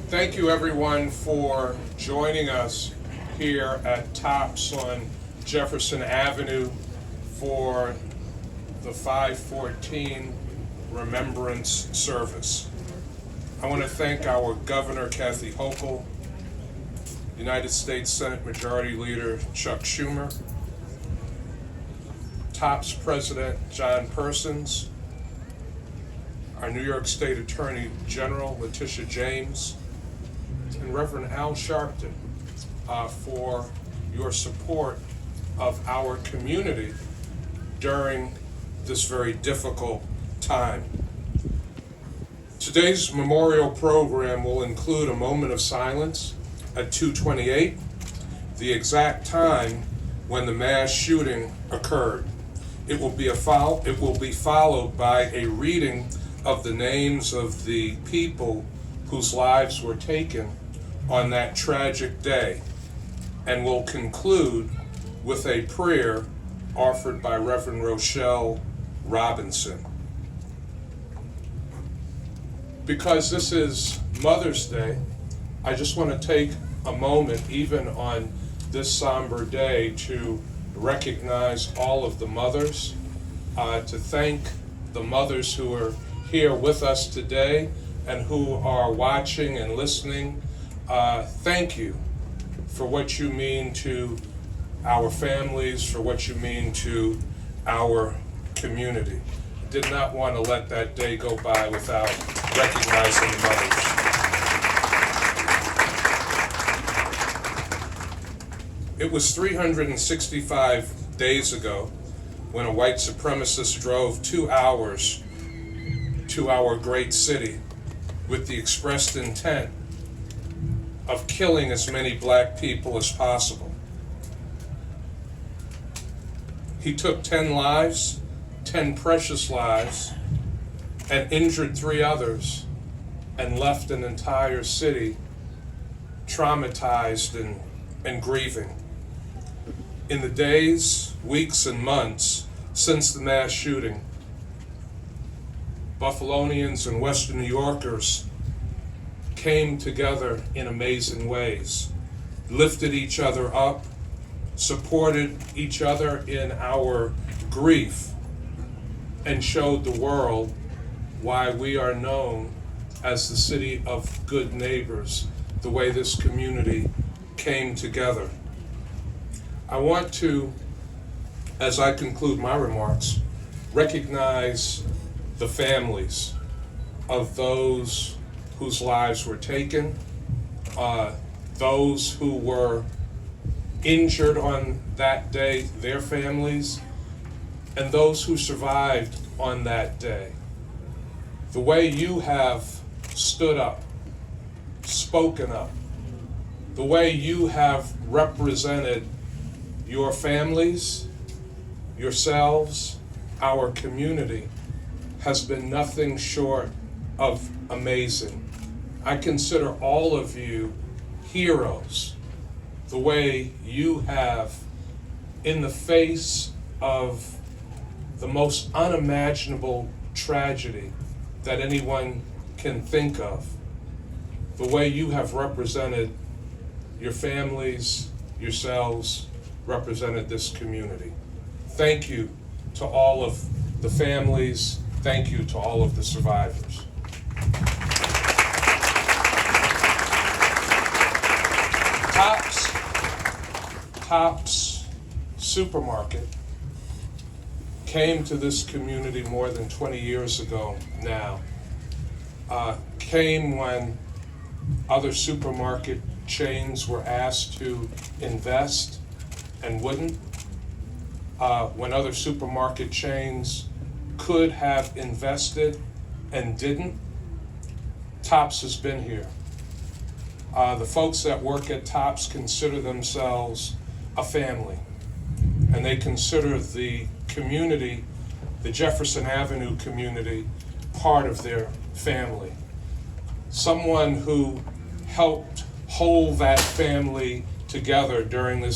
Thank you everyone for joining us here at Tops on Jefferson Avenue for the 514 Remembrance Service. I want to thank our Governor Kathy Hochul, United States Senate Majority Leader Chuck Schumer, Tops President John Persons, our New York State Attorney General Letitia James, and Reverend Al Sharpton for your support of our community during this very difficult time. Today's memorial program will include a moment of silence at 2:28, the exact time when the mass shooting occurred. It will be followed by a reading of the names of the people whose lives were taken on that tragic day, and will conclude with a prayer offered by Reverend Rochelle Robinson. Because this is Mother's Day, I just want to take a moment, even on this somber day, to recognize all of the mothers, to thank the mothers who are here with us today and who are watching and listening. Thank you for what you mean to our families, for what you mean to our community. Did not want to let that day go by without recognizing the mothers. It was 365 days ago when a white supremacist drove 2 hours to our great city with the expressed intent of killing as many black people as possible. He took 10 lives, 10 precious lives, and injured 3 others, and left an entire city traumatized and grieving. In the days, weeks, and months since the mass shooting, Buffalonians and Western New Yorkers came together in amazing ways, lifted each other up, supported each other in our grief, and showed the world why we are known as the city of good neighbors, the way this community came together. I want to, as I conclude my remarks, recognize the families of those whose lives were taken, those who were injured on that day, their families, and those who survived on that day. The way you have stood up, spoken up, the way you have represented your families, yourselves, our community, has been nothing short of amazing. I consider all of you heroes. The way you have, in the face of the most unimaginable tragedy that anyone can think of, the way you have represented your families, yourselves, represented this community. Thank you to all of the families. Thank you to all of the survivors. Tops Supermarket came to this community more than 20 years ago now. Came when other supermarket chains were asked to invest and wouldn't. When other supermarket chains could have invested and didn't. Tops has been here. The folks that work at Tops consider themselves a family, and they consider the community, the Jefferson Avenue community, part of their family. Someone who helped hold that family together during this